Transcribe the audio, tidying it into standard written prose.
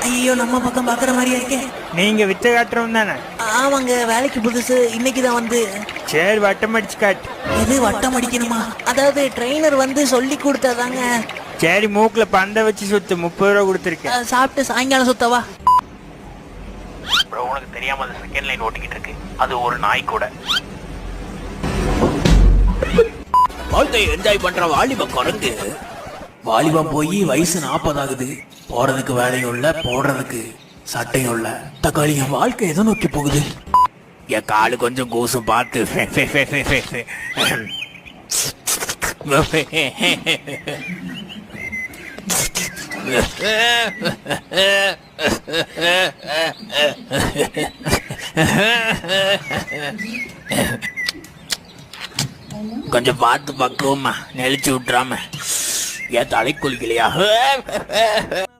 ஐயோ, நம்ம பக்கம் பாக்குற மாதிரியா இருக்கே. நீங்க வித்த காட்டுறவங்க தானே? ஆமாங்க, வேலைக்கு புதுசு, இன்னைக்குதான் வந்து. சரி, வட்டம் அடிச்சு காட்டு. எது வட்டம் அடிக்கணுமா? அதாவது ட்ரெயினர் வந்து சொல்லி கொடுத்தாதாங்க. சரி, மூக்குல பந்த வச்சு சுத்து. 30 ரூபா கொடுத்துருக்கேன். சாப்பிட்டு சாயங்காலம் சுத்தவா? ப்ரோ, உனக்கு தெரியாம அந்த செகண்ட் லைன் ஓட்டிக்கிட்டு இருக்கு. அது ஒரு நாய் கூட. வாழ்க்கையை என்ஜாய் பண்ற வாலிப குரங்கு. வாலிபம் போய் வயசு 40 ஆகுது. போறதுக்கு வேலையும் இல்ல, போடுறதுக்கு சட்டையும் இல்ல. தக்காளி, என் வாழ்க்கை எதை நோக்கி போகுது? என் காலு கொஞ்சம் கூசும் பார்த்து. கொஞ்சம் பார்த்து பக்குவமா நெளிச்சு விட்டுறாம. என் தலை குளிக்கலையா?